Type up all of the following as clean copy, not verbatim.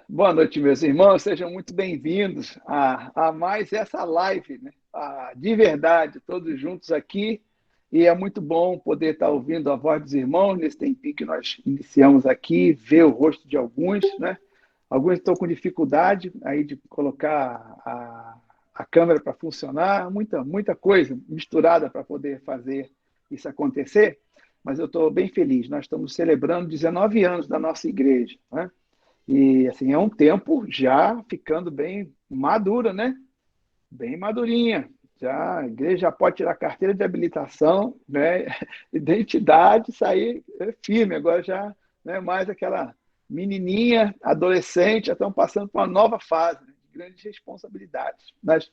Boa noite, meus irmãos. Sejam muito bem-vindos a mais essa live, né? De verdade, todos juntos aqui. E é muito bom poder estar ouvindo a voz dos irmãos nesse tempinho que nós iniciamos aqui, ver o rosto de alguns, né? Alguns estão com dificuldade aí de colocar a câmera para funcionar, muita coisa misturada para poder fazer isso acontecer. Mas eu estou bem feliz. Nós estamos celebrando 19 anos da nossa igreja, né? E assim, é um tempo já ficando bem madura, né? Bem madurinha. Já a igreja já pode tirar carteira de habilitação, né? Identidade, sair firme. Agora já não é mais aquela menininha, adolescente, já estão passando por uma nova fase, né? De grandes responsabilidades. Nós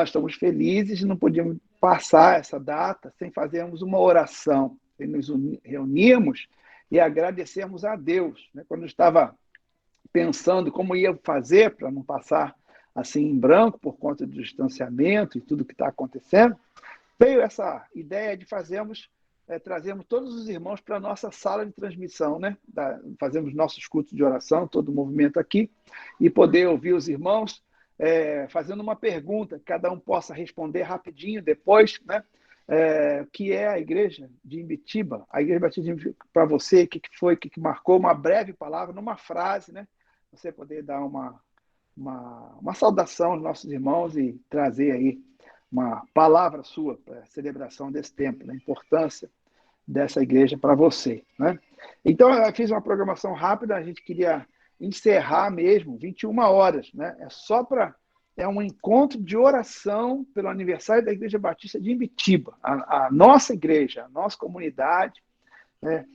estamos felizes, não podíamos passar essa data sem fazermos uma oração, sem nos reunirmos e agradecermos a Deus, né? Quando eu estava pensando como ia fazer para não passar assim em branco por conta do distanciamento e tudo que está acontecendo, veio essa ideia de trazermos todos os irmãos para a nossa sala de transmissão, né? Fazemos nossos cultos de oração, todo o movimento aqui, e poder ouvir os irmãos fazendo uma pergunta, que cada um possa responder rapidinho depois, né? O que é a igreja de Imbitiba? A igreja batista de Imbitiba, para você, o que foi, o que marcou, uma breve palavra, numa frase, né? Você poder dar uma saudação aos nossos irmãos e trazer aí uma palavra sua para a celebração desse tempo, né? A importância dessa igreja para você, né? Então, eu fiz uma programação rápida, a gente queria encerrar mesmo, 21 horas, né? É um encontro de oração pelo aniversário da Igreja Batista de Imbitiba, a nossa igreja, a nossa comunidade, né?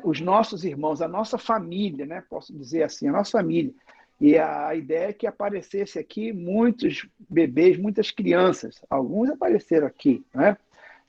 Os nossos irmãos, a nossa família, né? Posso dizer assim, a nossa família. E a ideia é que aparecesse aqui muitos bebês, muitas crianças. Alguns apareceram aqui, né?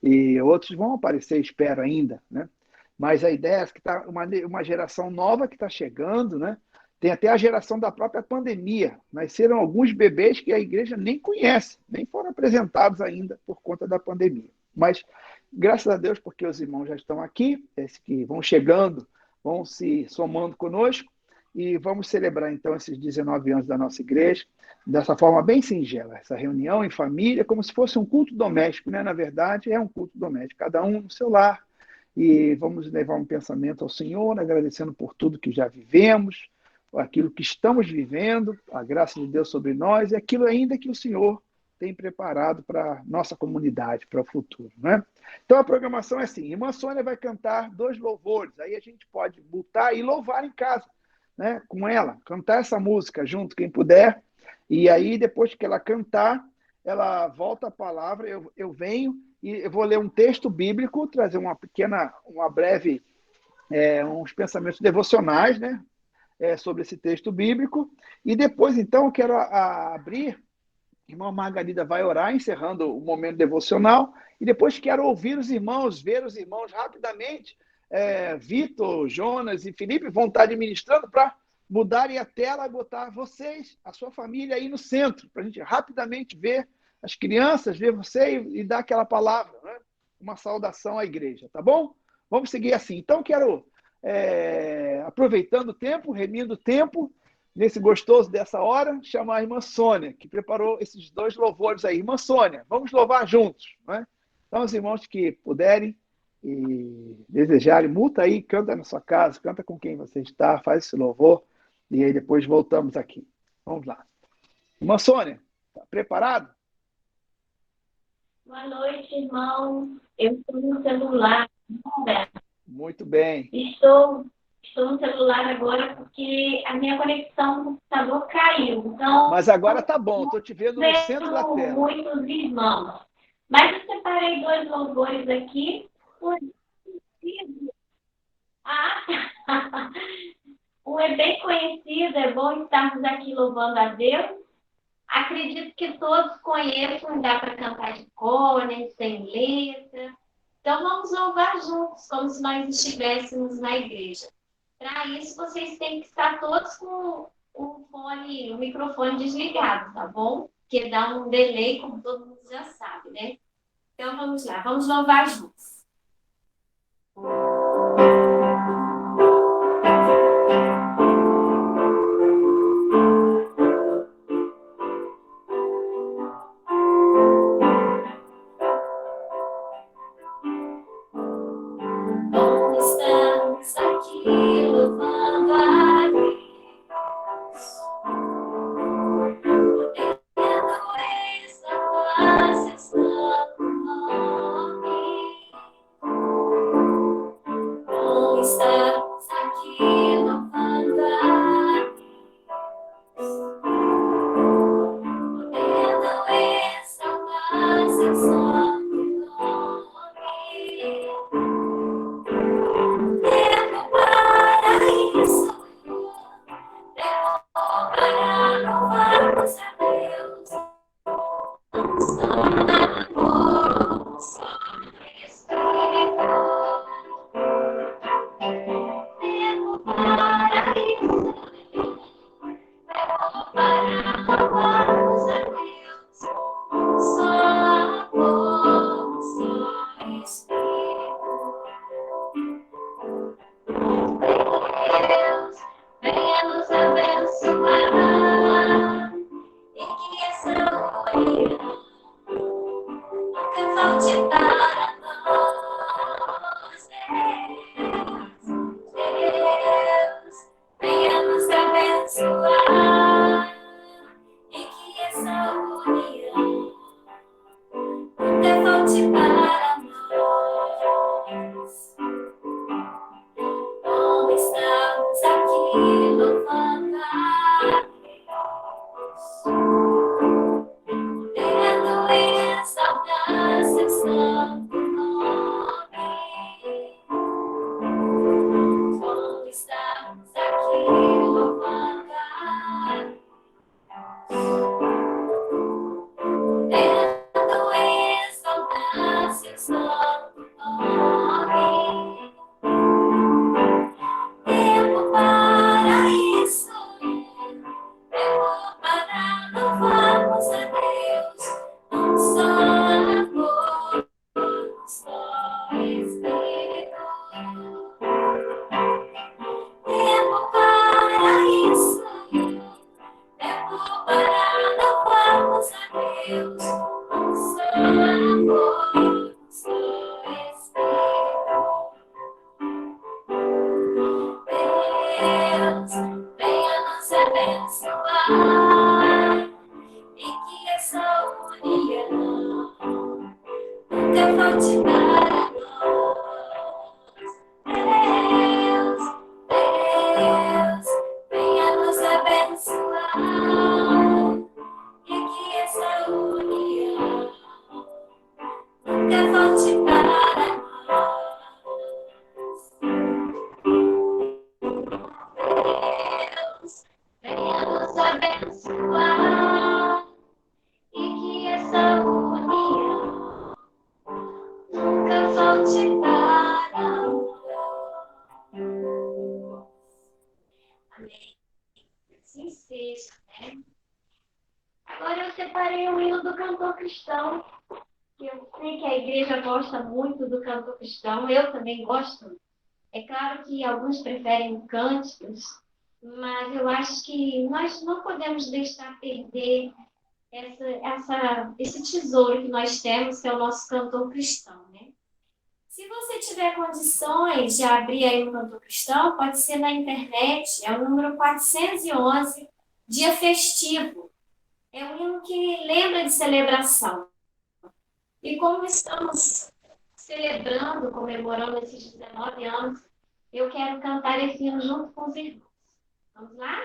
E outros vão aparecer, espero ainda, né? Mas a ideia é que está uma geração nova que está chegando, né? Tem até a geração da própria pandemia. Nasceram alguns bebês que a igreja nem conhece, nem foram apresentados ainda por conta da pandemia. Mas, graças a Deus, porque os irmãos já estão aqui, esses que vão chegando, vão se somando conosco, e vamos celebrar, então, esses 19 anos da nossa igreja, dessa forma bem singela, essa reunião em família, como se fosse um culto doméstico, né? Na verdade, é um culto doméstico, cada um no seu lar, e vamos levar um pensamento ao Senhor, agradecendo por tudo que já vivemos, aquilo que estamos vivendo, a graça de Deus sobre nós, e aquilo ainda que o Senhor tem preparado para a nossa comunidade, para o futuro, né? Então, a programação é assim, irmã Sônia vai cantar 2 louvores, aí a gente pode botar e louvar em casa, né, com ela, cantar essa música junto, quem puder, e aí depois que ela cantar, ela volta a palavra, eu venho e eu vou ler um texto bíblico, trazer uma breve, uns pensamentos devocionais, né, sobre esse texto bíblico, e depois, então, eu quero abrir, a irmã Margarida vai orar, encerrando o momento devocional, e depois quero ouvir os irmãos, ver os irmãos rapidamente. Vitor, Jonas e Felipe vão estar administrando para mudarem a tela e botar vocês, a sua família aí no centro, para a gente rapidamente ver as crianças, ver você e dar aquela palavra, né? Uma saudação à igreja, tá bom? Vamos seguir assim. Então, quero, aproveitando o tempo, remindo o tempo, nesse gostoso dessa hora, chamar a irmã Sônia, que preparou esses 2 louvores aí. Irmã Sônia, vamos louvar juntos, né? Então, os irmãos que puderem e desejarem, multa aí, canta na sua casa, canta com quem você está, faz esse louvor, e aí depois voltamos aqui. Vamos lá. Irmã Sônia, está preparado? Boa noite, irmão. Eu estou no celular. Muito bem. Estou, estou no celular agora porque a minha conexão no computador caiu. Então, Mas agora tá bom, não estou te vendo no centro da vejo tela. muitos irmãos. Mas eu separei 2 louvores aqui. Ah, um é bem conhecido, é bom estarmos aqui louvando a Deus. Acredito que todos conheçam, dá para cantar de cor, né, sem letra. Então, vamos louvar juntos, como se nós estivéssemos na igreja. Para isso, vocês têm que estar todos com o microfone desligado, tá bom? Porque dá um delay, como todo mundo já sabe, né? Então, vamos lá, vamos louvar juntos. Agora eu separei o hino do cantor cristão, que eu sei que a igreja gosta muito do cantor cristão, eu também gosto. É claro que alguns preferem cânticos, mas eu acho que nós não podemos deixar perder esse tesouro que nós temos, que é o nosso cantor cristão, né? Se você tiver condições de abrir aí o cantor cristão, pode ser na internet, é o número 411, Dia Festivo. É um hino que lembra de celebração. E como estamos celebrando, comemorando esses 19 anos, eu quero cantar esse hino junto com os irmãos. Vamos lá?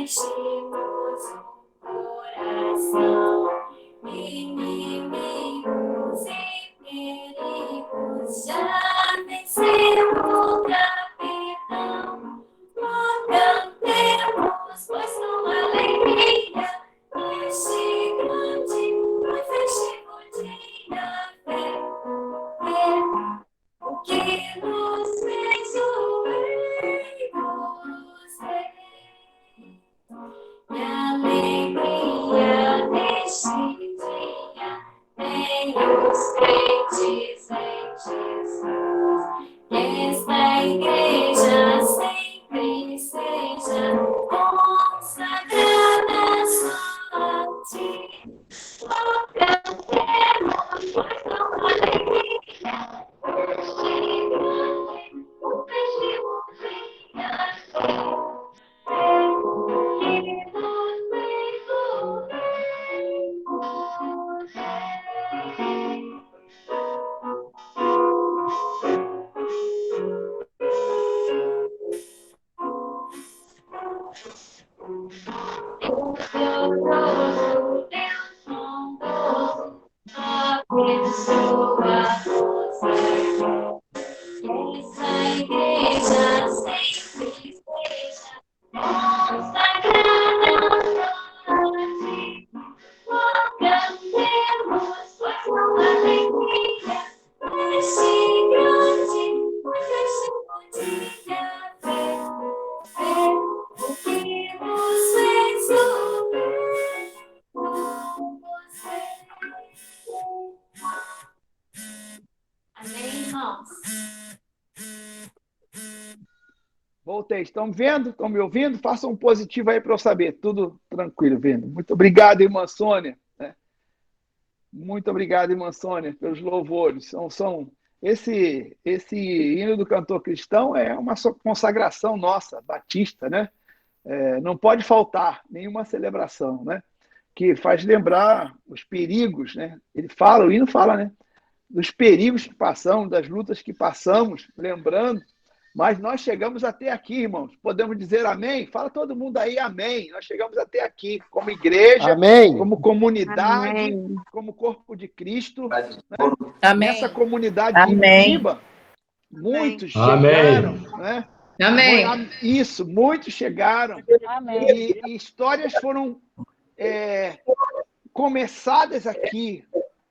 Enchemos o coração, inimigo. também os crentes em Jesus. Que esta igreja sempre seja consagrada só a ti. Oh, cantemos, pois não alegria. O festivo vinha e nos glorioso Deus bondoso, abençoa-nos aqui. Essa igreja sempre seja consagrada a ti. Oh, cantemos, pois com alegria, neste grande, festivo dia, ver o que nos fez subir com você. Amém, irmãos? Voltei. Estão vendo? Estão me ouvindo? Façam um positivo aí para eu saber. Tudo tranquilo, vendo. Muito obrigado, irmã Sônia. Muito obrigado, irmã Sônia, pelos louvores. Esse hino do cantor cristão é uma consagração nossa, batista, né? Não pode faltar nenhuma celebração, né? Que faz lembrar os perigos, né? O hino fala, né? Dos perigos que passamos, das lutas que passamos, lembrando. Mas nós chegamos até aqui, irmãos. Podemos dizer amém? Fala todo mundo aí, amém. Nós chegamos até aqui, como igreja, Amém. como comunidade, Amém. como corpo de Cristo. Né? Amém. Nessa comunidade de Amém. Ibitiba, muitos Amém. chegaram, né? Amém. Isso, muitos chegaram. Amém. E histórias foram começadas aqui.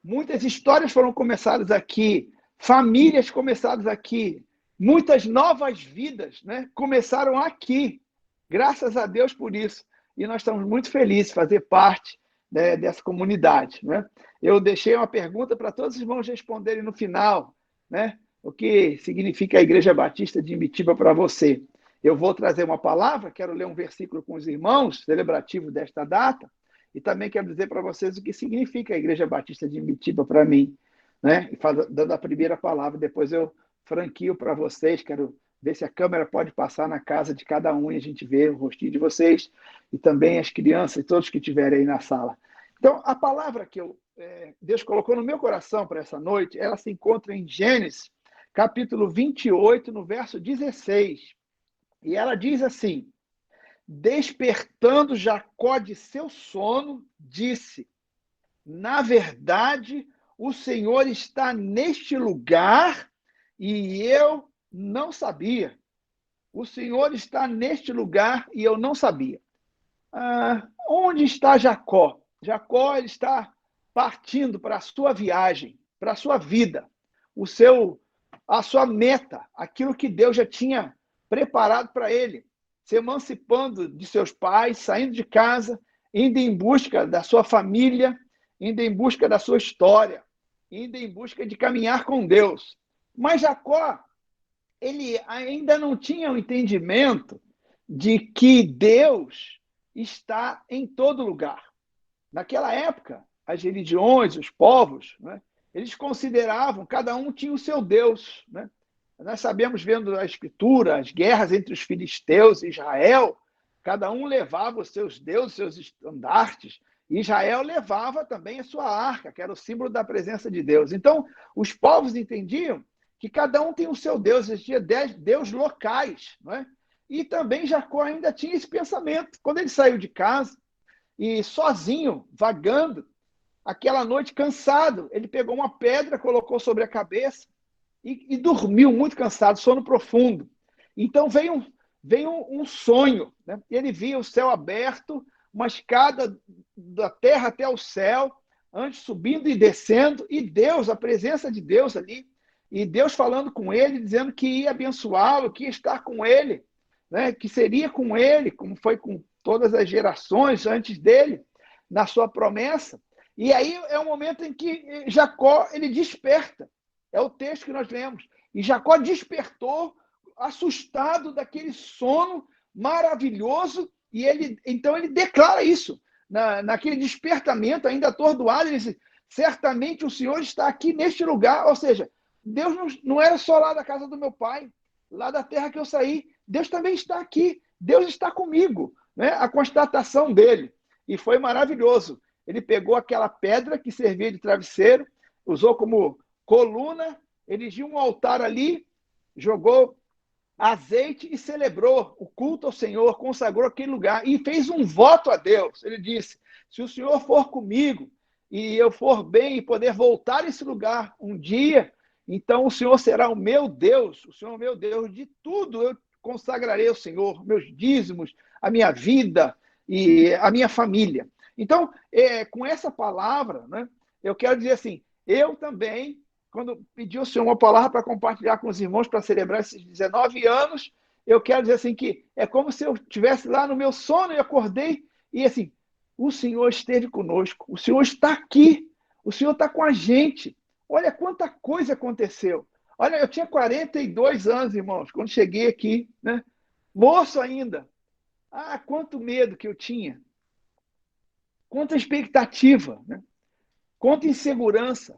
Muitas histórias foram começadas aqui. Famílias começadas aqui. Muitas novas vidas, né, começaram aqui. Graças a Deus por isso. E nós estamos muito felizes de fazer parte, né, dessa comunidade. Né? Eu deixei uma pergunta para todos os irmãos responderem no final, né, o que significa a Igreja Batista de Ibitiba para você. Eu vou trazer uma palavra, quero ler um versículo com os irmãos, celebrativo desta data, e também quero dizer para vocês o que significa a Igreja Batista de Ibitiba para mim. Né? Dando a primeira palavra, depois eu franquio para vocês, quero ver se a câmera pode passar na casa de cada um e a gente vê o rostinho de vocês e também as crianças e todos que estiverem aí na sala. Então, a palavra que Deus colocou no meu coração para essa noite, ela se encontra em Gênesis, capítulo 28, no verso 16. E ela diz assim: despertando Jacó de seu sono, disse: na verdade, o Senhor está neste lugar e eu não sabia. O Senhor está neste lugar e eu não sabia. Onde está Jacó? Jacó ele está partindo para a sua viagem, para a sua vida, a sua meta, aquilo que Deus já tinha preparado para ele, se emancipando de seus pais, saindo de casa, indo em busca da sua família, indo em busca da sua história, indo em busca de caminhar com Deus. Mas Jacó, ele ainda não tinha o entendimento de que Deus está em todo lugar. Naquela época, as religiões, os povos, né, eles consideravam, cada um tinha o seu Deus. Né? Nós sabemos, vendo a Escritura, as guerras entre os filisteus e Israel, cada um levava os seus deuses, seus estandartes, e Israel levava também a sua arca, que era o símbolo da presença de Deus. Então, os povos entendiam que cada um tem o seu Deus, existia 10 deuses locais. Não é? E também Jacó ainda tinha esse pensamento. Quando ele saiu de casa e sozinho, vagando, aquela noite cansado, ele pegou uma pedra, colocou sobre a cabeça e dormiu muito cansado, sono profundo. Então veio um sonho. Né? Ele via o céu aberto, uma escada da terra até o céu, antes subindo e descendo, e Deus, a presença de Deus ali, e Deus falando com ele, dizendo que ia abençoá-lo, que ia estar com ele, né? Que seria com ele, como foi com todas as gerações antes dele, na sua promessa. E aí é o momento em que Jacó ele desperta. É o texto que nós lemos. E Jacó despertou, assustado daquele sono maravilhoso, e então ele declara isso. Naquele despertamento, ainda atordoado, ele diz: certamente o Senhor está aqui neste lugar. Ou seja, Deus não era só lá da casa do meu pai, lá da terra que eu saí. Deus também está aqui. Deus está comigo. Né? A constatação dele. E foi maravilhoso. Ele pegou aquela pedra que servia de travesseiro, usou como coluna, erigiu um altar ali, jogou azeite e celebrou o culto ao Senhor, consagrou aquele lugar e fez um voto a Deus. Ele disse: se o Senhor for comigo e eu for bem e poder voltar a esse lugar um dia, então o Senhor será o meu Deus, o Senhor é o meu Deus, de tudo eu consagrarei ao Senhor, meus dízimos, a minha vida e a minha família. Então, com essa palavra, né, eu quero dizer assim, eu também, quando pedi ao Senhor uma palavra para compartilhar com os irmãos para celebrar esses 19 anos, eu quero dizer assim que é como se eu estivesse lá no meu sono e acordei e assim, o Senhor esteve conosco, o Senhor está aqui, o Senhor está com a gente. Olha quanta coisa aconteceu. Olha, eu tinha 42 anos, irmãos, quando cheguei aqui, né? Moço ainda. Ah, quanto medo que eu tinha. Quanta expectativa, né? Quanta insegurança.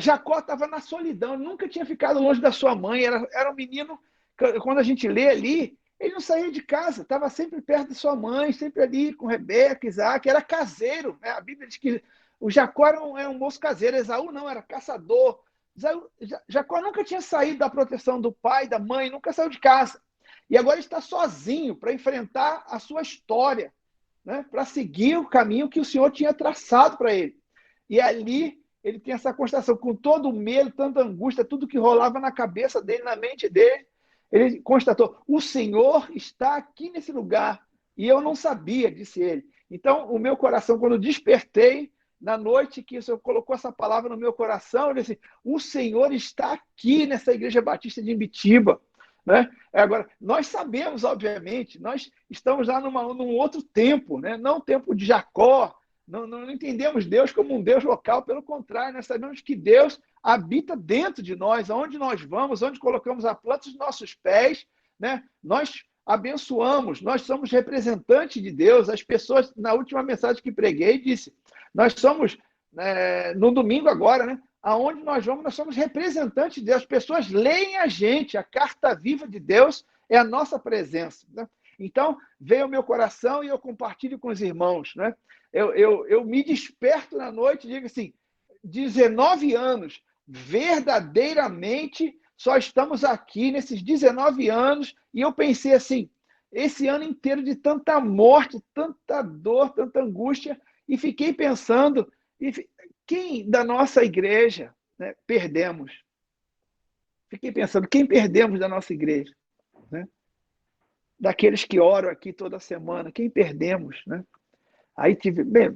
Jacó estava na solidão, nunca tinha ficado longe da sua mãe, era um menino, quando a gente lê ali, ele não saía de casa, estava sempre perto de sua mãe, sempre ali com Rebeca, Isaac, era caseiro. Né? A Bíblia diz que o Jacó era um moço caseiro, Esaú não, era caçador. Jacó nunca tinha saído da proteção do pai, da mãe, nunca saiu de casa. E agora está sozinho para enfrentar a sua história, né? Para seguir o caminho que o Senhor tinha traçado para ele. E ali ele tem essa constatação, com todo o medo, tanta angústia, tudo que rolava na cabeça dele, na mente dele, ele constatou: o Senhor está aqui nesse lugar. E eu não sabia, disse ele. Então, o meu coração, quando despertei, na noite que o Senhor colocou essa palavra no meu coração, eu disse: o Senhor está aqui nessa Igreja Batista de Imbitiba. Né? Agora, nós sabemos, obviamente, nós estamos lá num outro tempo, né? Não o tempo de Jacó, não entendemos Deus como um Deus local, pelo contrário, nós sabemos que Deus habita dentro de nós, aonde nós vamos, onde colocamos a planta dos nossos pés, né? Nós abençoamos, nós somos representantes de Deus. As pessoas, na última mensagem que preguei, disse, nós somos, no domingo agora, né? Aonde nós vamos, nós somos representantes de Deus. As pessoas leem a gente, a carta viva de Deus é a nossa presença. Né? Então, veio ao meu coração e eu compartilho com os irmãos. Né? Eu me desperto na noite e digo assim, 19 anos, verdadeiramente, só estamos aqui nesses 19 anos, e eu pensei assim, esse ano inteiro de tanta morte, tanta dor, tanta angústia, e fiquei pensando, quem da nossa igreja, né, perdemos? Fiquei pensando, quem perdemos da nossa igreja? Né? Daqueles que oram aqui toda semana, quem perdemos? Né? Aí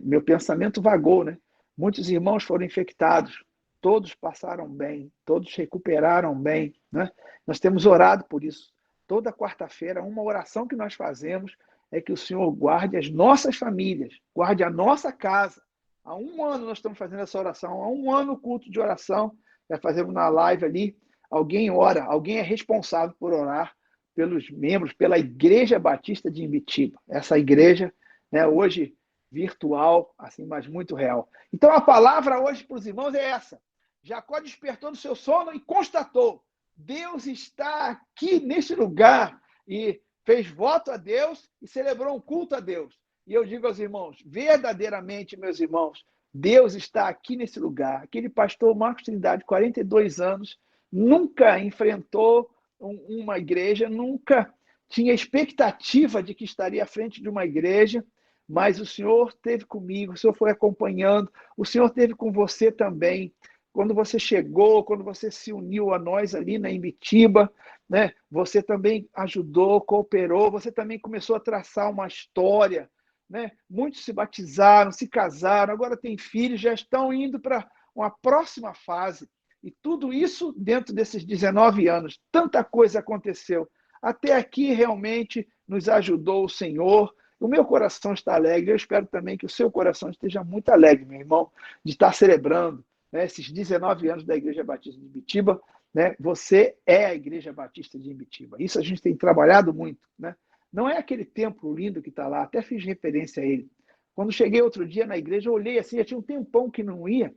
meu pensamento vagou, né? Muitos irmãos foram infectados, todos passaram bem, todos recuperaram bem, né? Nós temos orado por isso. Toda quarta-feira, uma oração que nós fazemos é que o Senhor guarde as nossas famílias, guarde a nossa casa. Há um ano nós estamos fazendo essa oração, há um ano o culto de oração, já fazemos na live ali, alguém ora, alguém é responsável por orar pelos membros, pela Igreja Batista de Imbitiba. Essa igreja, né, hoje virtual, assim, mas muito real. Então a palavra hoje para os irmãos é essa. Jacó despertou do seu sono e constatou: Deus está aqui neste lugar, e fez voto a Deus e celebrou um culto a Deus. E eu digo aos irmãos, verdadeiramente, meus irmãos, Deus está aqui nesse lugar. Aquele pastor Marcos Trindade, 42 anos, nunca enfrentou uma igreja, nunca tinha expectativa de que estaria à frente de uma igreja, mas o Senhor esteve comigo, o Senhor foi acompanhando, o Senhor esteve com você também. Quando você chegou, quando você se uniu a nós ali na Imbitiba, né, você também ajudou, cooperou, você também começou a traçar uma história. Né? Muitos se batizaram, se casaram, agora têm filhos, já estão indo para uma próxima fase. E tudo isso dentro desses 19 anos. Tanta coisa aconteceu. Até aqui realmente nos ajudou o Senhor. O meu coração está alegre, eu espero também que o seu coração esteja muito alegre, meu irmão, de estar celebrando, né, esses 19 anos da Igreja Batista de Ibitiba, né? Você é a Igreja Batista de Ibitiba. Isso a gente tem trabalhado muito, né? Não é aquele templo lindo que está lá, até fiz referência a ele. Quando cheguei outro dia na igreja, eu olhei assim, já tinha um tempão que não ia,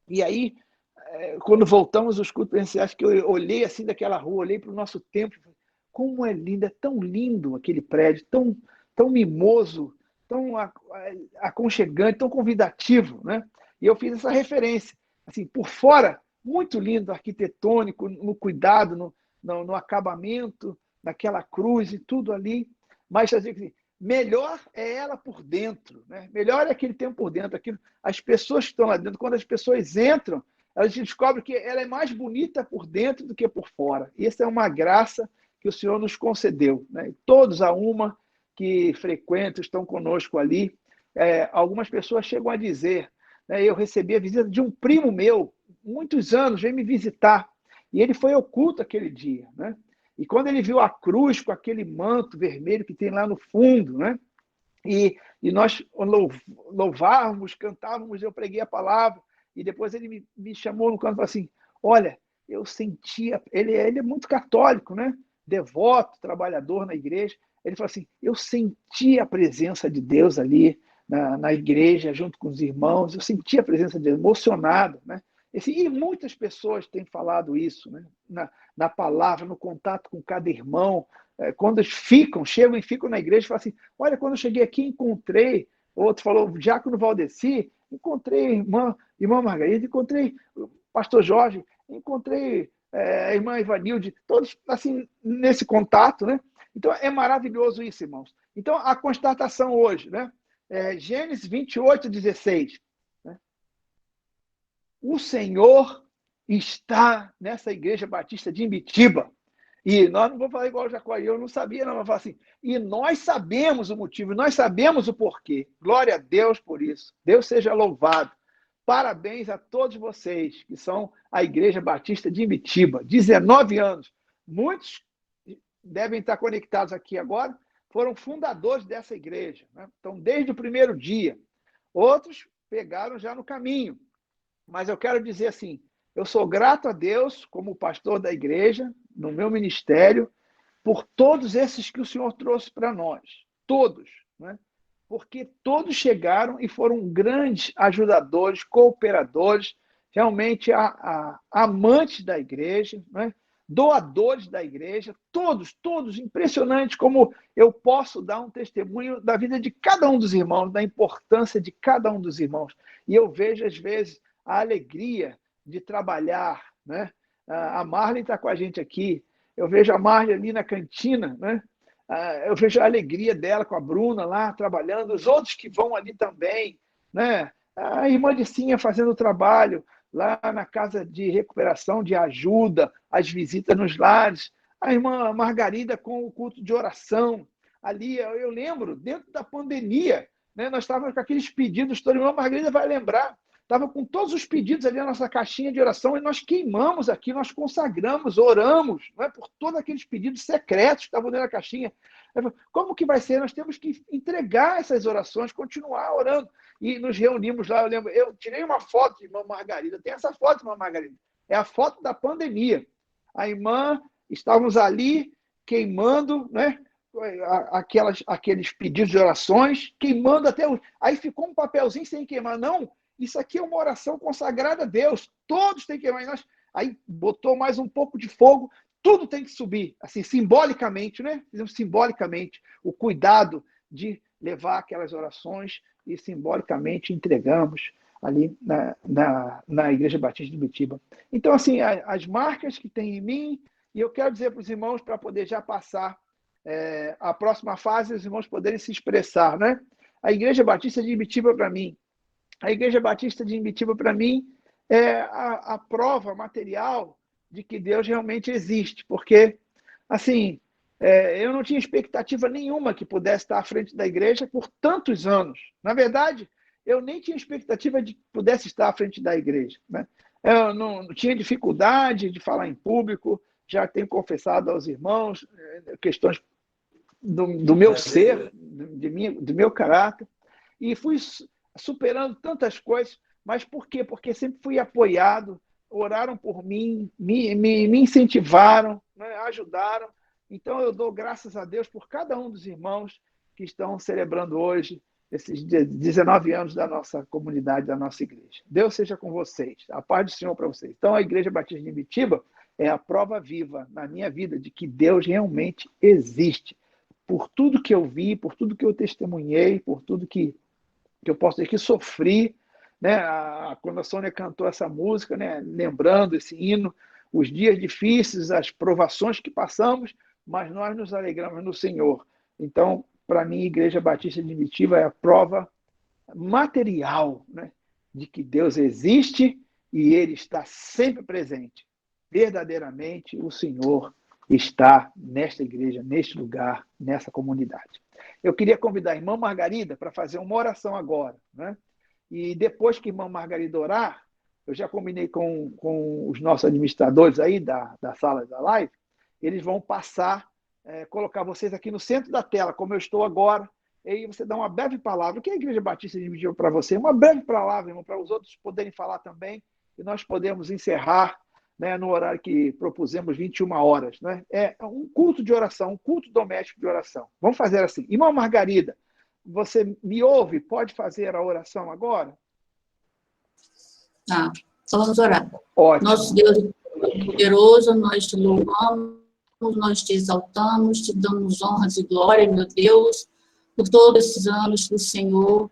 e aí, quando voltamos os cultos presenciais, que eu olhei assim daquela rua, olhei para o nosso templo, como é lindo, é tão lindo aquele prédio, tão mimoso, tão aconchegante, tão convidativo, né? E eu fiz essa referência. Assim, por fora, muito lindo, arquitetônico, no cuidado, no acabamento, naquela cruz e tudo ali. Mas assim, melhor é ela por dentro, né? Melhor é aquele tempo por dentro. As pessoas que estão lá dentro, quando as pessoas entram, elas descobrem que ela é mais bonita por dentro do que por fora. E essa é uma graça que o Senhor nos concedeu, né? Todos a uma que frequentam, estão conosco ali. Algumas pessoas chegam a dizer, né, eu recebi a visita de um primo meu, muitos anos, veio me visitar, e ele foi ao culto aquele dia, né? E quando ele viu a cruz com aquele manto vermelho que tem lá no fundo, né? E nós louvávamos, cantávamos, eu preguei a palavra, e depois ele me chamou no canto e falou assim, olha, eu sentia... Ele é muito católico, né? Devoto, trabalhador na igreja. Ele falou assim, eu senti a presença de Deus ali na igreja, junto com os irmãos, eu senti a presença de Deus, emocionado, né? E muitas pessoas têm falado isso, né? Na palavra, no contato com cada irmão, quando chegam e ficam na igreja, falam assim, olha, quando eu cheguei aqui, encontrei, outro falou, Diácono Valdeci, encontrei irmã Margarida, encontrei o pastor Jorge, encontrei a irmã Ivanilde, todos assim, nesse contato, né? Então, é maravilhoso isso, irmãos. Então, a constatação hoje, né? Gênesis 28, 16. Né? O Senhor está nessa igreja batista de Imbitiba. E nós não vamos falar igual o Jacuari, eu não sabia, não, mas falar assim, e nós sabemos o motivo, nós sabemos o porquê. Glória a Deus por isso. Deus seja louvado. Parabéns a todos vocês que são a Igreja Batista de Imbitiba. 19 anos. Muitos devem estar conectados aqui agora, foram fundadores dessa igreja. Né? Então, desde o primeiro dia. Outros pegaram já no caminho. Mas eu quero dizer assim, eu sou grato a Deus, como pastor da igreja, no meu ministério, por todos esses que o Senhor trouxe para nós. Todos. Né? Porque todos chegaram e foram grandes ajudadores, cooperadores, realmente amantes da igreja, né? Doadores da igreja, todos, impressionante como eu posso dar um testemunho da vida de cada um dos irmãos, da importância de cada um dos irmãos. E eu vejo, às vezes, a alegria de trabalhar, né? A Marlene está com a gente aqui, eu vejo a Marlene ali na cantina, né? Eu vejo a alegria dela com a Bruna lá trabalhando, os outros que vão ali também, né? A irmã de Cinha fazendo o trabalho lá na casa de recuperação, de ajuda, as visitas nos lares, a irmã Margarida com o culto de oração. Ali, eu lembro, dentro da pandemia, né? Nós estávamos com aqueles pedidos, toda a irmã Margarida vai lembrar, estava com todos os pedidos ali na nossa caixinha de oração e nós queimamos aqui, nós consagramos, oramos, não é, por todos aqueles pedidos secretos que estavam dentro da caixinha. Como que vai ser? Nós temos que entregar essas orações, continuar orando. E nos reunimos lá, eu lembro, eu tirei uma foto de irmã Margarida, tem essa foto, irmã Margarida, é a foto da pandemia. A irmã, estávamos ali queimando, né? Aqueles pedidos de orações, queimando até o... Aí ficou um papelzinho sem queimar. Não, isso aqui é uma oração consagrada a Deus. Todos têm que queimar. Aí botou mais um pouco de fogo, tudo tem que subir, assim, simbolicamente, né? Fizemos simbolicamente o cuidado de levar aquelas orações e simbolicamente entregamos ali na Igreja Batista de Ibitiba. Então, assim, as marcas que tem em mim, e eu quero dizer para os irmãos, para poder já passar a próxima fase, os irmãos poderem se expressar, né? A Igreja Batista de Ibitiba, para mim, a Igreja Batista de Imbitiba, para mim, é a prova material de que Deus realmente existe, porque, assim, eu não tinha expectativa nenhuma que pudesse estar à frente da igreja por tantos anos. Na verdade, eu nem tinha expectativa de que pudesse estar à frente da igreja. Né? Eu não tinha dificuldade de falar em público, já tenho confessado aos irmãos questões do meu ser, do meu caráter, e fui superando tantas coisas. Mas por quê? Porque sempre fui apoiado, oraram por mim, me incentivaram, né, ajudaram. Então, eu dou graças a Deus por cada um dos irmãos que estão celebrando hoje esses 19 anos da nossa comunidade, da nossa igreja. Deus seja com vocês. A paz do Senhor para vocês. Então, a Igreja Batista de Ibitiba é a prova viva na minha vida de que Deus realmente existe. Por tudo que eu vi, por tudo que eu testemunhei, por tudo que eu posso dizer que sofri, né? Quando a Sônia cantou essa música, né? Lembrando esse hino, os dias difíceis, as provações que passamos, mas nós nos alegramos no Senhor. Então, para mim, a Igreja Batista de Ibitiba é a prova material, né, de que Deus existe e Ele está sempre presente. Verdadeiramente, o Senhor está nesta igreja, neste lugar, nessa comunidade. Eu queria convidar a irmã Margarida para fazer uma oração agora, né? E depois que a irmã Margarida orar, eu já combinei com os nossos administradores aí da sala da live, eles vão passar, colocar vocês aqui no centro da tela, como eu estou agora, e aí você dá uma breve palavra. O que a Igreja Batista dividiu para você? Uma breve palavra, irmão, para os outros poderem falar também, e nós podemos encerrar, né, no horário que propusemos, 21 horas. Né? É um culto de oração, um culto doméstico de oração. Vamos fazer assim. Irmã Margarida, você me ouve? Pode fazer a oração agora? Tá, então vamos orar. Ótimo. Nosso Deus poderoso, nós te louvamos, nós te exaltamos, te damos honras e glória, meu Deus, por todos esses anos que o Senhor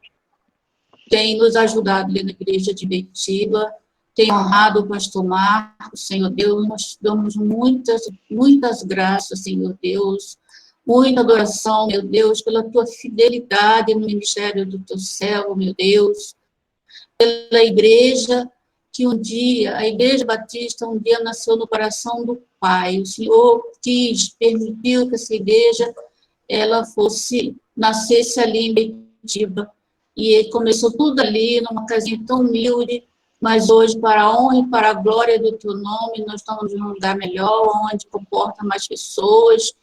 tem nos ajudado ali na igreja de Ibitiba, tem honrado o pastor Marcos, Senhor Deus, nós te damos muitas graças, Senhor Deus, muita adoração, meu Deus, pela tua fidelidade no ministério do teu servo, meu Deus, pela igreja, que um dia, a Igreja Batista um dia nasceu no coração do Pai. O Senhor permitiu que essa igreja, ela nascesse ali em Ibitiba. E começou tudo ali, numa casinha tão humilde, mas hoje, para a honra e para a glória do teu nome, nós estamos num lugar melhor, onde comporta mais pessoas,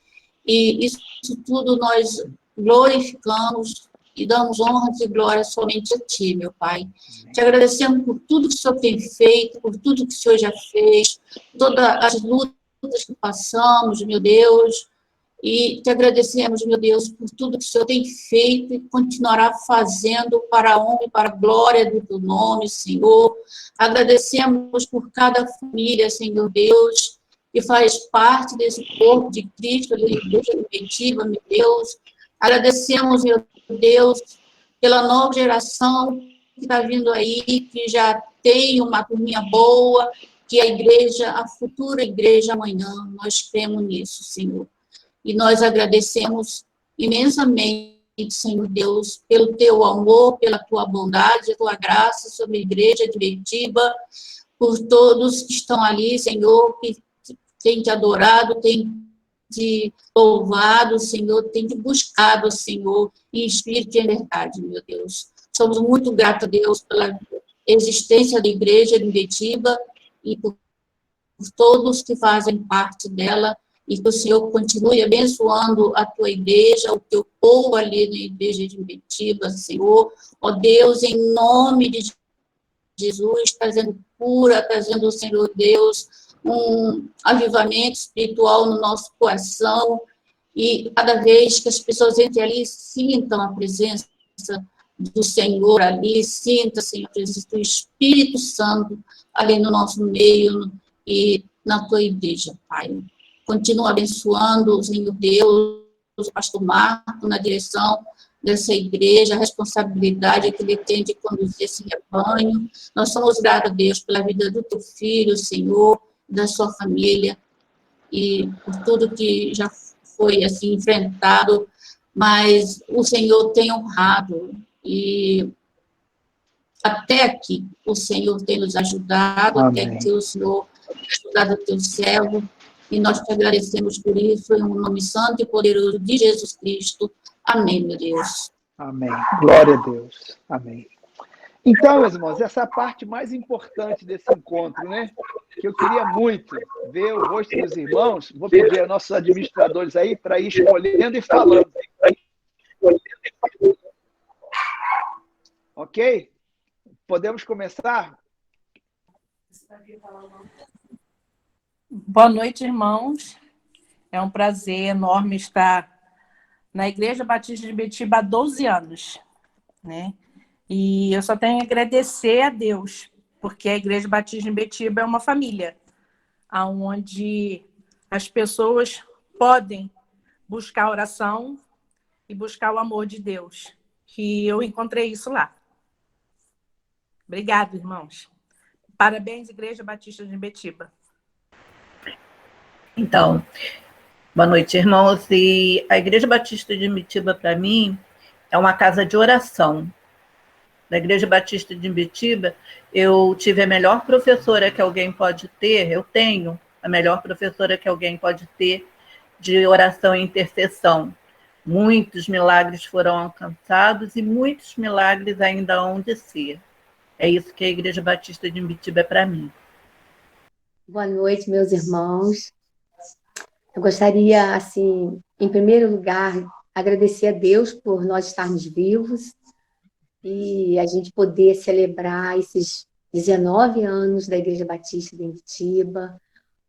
e isso tudo nós glorificamos e damos honras e glória somente a ti, meu Pai. Te agradecemos por tudo que o Senhor tem feito, por tudo que o Senhor já fez, todas as lutas que passamos, meu Deus, e te agradecemos, meu Deus, por tudo que o Senhor tem feito e continuará fazendo para a honra e para a glória do teu nome, Senhor. Agradecemos por cada família, Senhor Deus, que faz parte desse corpo de Cristo, da igreja Ibitiba, meu Deus. Agradecemos, meu Deus, pela nova geração que está vindo aí, que já tem uma turminha boa, que a futura igreja amanhã, nós cremos nisso, Senhor. E nós agradecemos imensamente, Senhor Deus, pelo teu amor, pela tua bondade, a tua graça sobre a igreja de Ibitiba, por todos que estão ali, Senhor, que têm te adorado, têm te louvado, Senhor, tem te buscado, Senhor, em espírito e em verdade, meu Deus. Somos muito gratos a Deus pela existência da igreja de Ibitiba e por todos que fazem parte dela, e que o Senhor continue abençoando a tua igreja, o teu povo ali na igreja de Ibitiba, Senhor. Ó Deus, em nome de Jesus, trazendo cura, trazendo, Senhor Deus, um avivamento espiritual no nosso coração, e cada vez que as pessoas entrem ali, sintam a presença do Senhor ali, sintam, Senhor, a presença do Espírito Santo ali no nosso meio e na tua igreja, Pai. Continua abençoando, Senhor Deus, o pastor Marco na direção dessa igreja, a responsabilidade que ele tem de conduzir esse rebanho. Nós somos gratos a Deus pela vida do teu filho, Senhor, da sua família, e por tudo que já foi assim enfrentado, mas o Senhor tem honrado, e até aqui o Senhor tem nos ajudado, Amém. até aqui o Senhor tem ajudado o teu servo, e nós te agradecemos por isso, em nome santo e poderoso de Jesus Cristo. Amém, meu Deus. Amém. Glória a Deus. Amém. Então, meus irmãos, essa é a parte mais importante desse encontro, né? que eu queria muito ver o rosto dos irmãos. Vou pedir a nossos administradores aí para ir escolhendo e falando. Ok? Podemos começar? Boa noite, irmãos. É um prazer enorme estar na Igreja Batista de Betiba há 12 anos, né? E eu só tenho a agradecer a Deus, porque a Igreja Batista de Betiba é uma família, onde as pessoas podem buscar oração e buscar o amor de Deus, que eu encontrei isso lá. Obrigada, irmãos. Parabéns, Igreja Batista de Betiba. Então, boa noite, irmãos. E a Igreja Batista de Imbitiba, para mim, é uma casa de oração. Na Igreja Batista de Imbitiba, eu tive a melhor professora que alguém pode ter, eu tenho a melhor professora que alguém pode ter de oração e intercessão. Muitos milagres foram alcançados e muitos milagres ainda hão de ser. É isso que a Igreja Batista de Imbitiba é para mim. Boa noite, meus irmãos. Eu gostaria, assim, em primeiro lugar, agradecer a Deus por nós estarmos vivos e a gente poder celebrar esses 19 anos da Igreja Batista de Imbitiba,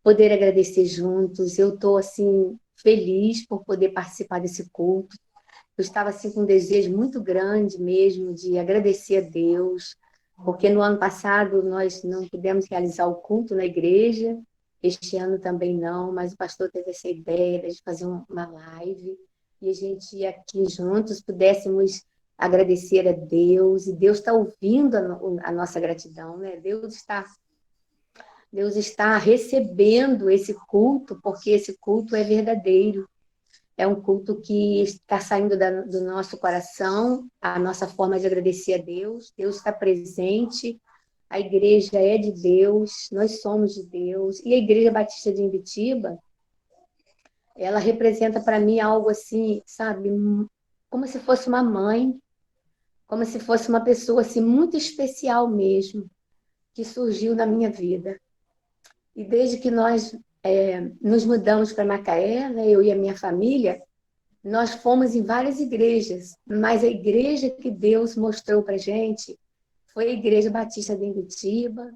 poder agradecer juntos. Eu estou, assim, feliz por poder participar desse culto. Eu estava, assim, com um desejo muito grande mesmo de agradecer a Deus, porque no ano passado nós não pudemos realizar o culto na igreja, este ano também não, mas o pastor teve essa ideia de fazer uma live e a gente aqui juntos pudéssemos agradecer a Deus, e Deus está ouvindo a nossa gratidão, né? Deus está recebendo esse culto, porque esse culto é verdadeiro. É um culto que está saindo do nosso coração, a nossa forma de agradecer a Deus. Deus está presente, a igreja é de Deus, nós somos de Deus. E a Igreja Batista de Imbitiba, ela representa para mim algo assim, sabe, como se fosse uma mãe, como se fosse uma pessoa assim, muito especial mesmo, que surgiu na minha vida. E desde que nós nos mudamos para Macaé, né, eu e a minha família, nós fomos em várias igrejas, mas a igreja que Deus mostrou para a gente foi a Igreja Batista de Imbitiba,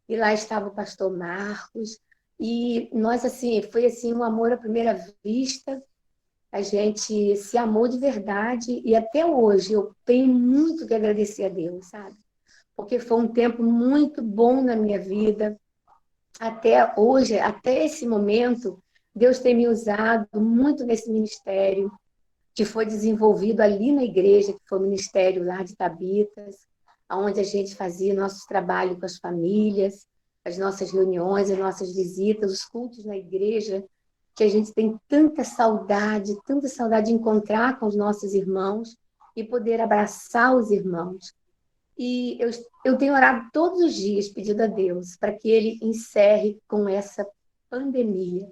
e lá estava o pastor Marcos, e nós, assim, foi assim, um amor à primeira vista, a gente se amou de verdade, e até hoje eu tenho muito que agradecer a Deus, sabe? Porque foi um tempo muito bom na minha vida, até hoje, até esse momento, Deus tem me usado muito nesse ministério, que foi desenvolvido ali na igreja, que foi o ministério lá de Tabitas, onde a gente fazia nosso trabalho com as famílias, as nossas reuniões, as nossas visitas, os cultos na igreja, que a gente tem tanta saudade de encontrar com os nossos irmãos e poder abraçar os irmãos. E eu tenho orado todos os dias, pedindo a Deus, para que Ele encerre com essa pandemia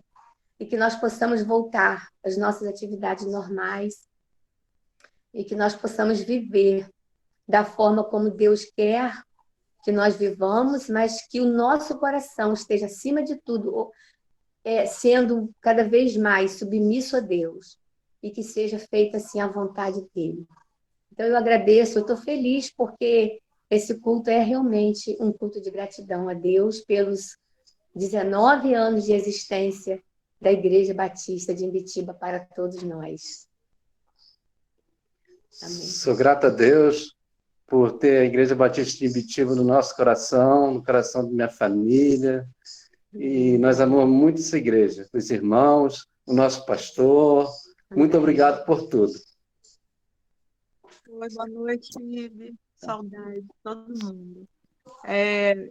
e que nós possamos voltar às nossas atividades normais e que nós possamos viver da forma como Deus quer que nós vivamos, mas que o nosso coração esteja, acima de tudo, sendo cada vez mais submisso a Deus e que seja feita assim a vontade dEle. Então, eu agradeço, eu estou feliz porque esse culto é realmente um culto de gratidão a Deus pelos 19 anos de existência da Igreja Batista de Imbitiba para todos nós. Amém. Sou grato a Deus por ter a Igreja Batista de Imbitiba no nosso coração, no coração da minha família, e nós amamos muito essa igreja, os irmãos, o nosso pastor. Muito obrigado por tudo. Oi, boa noite, Ive. Saudade de todo mundo.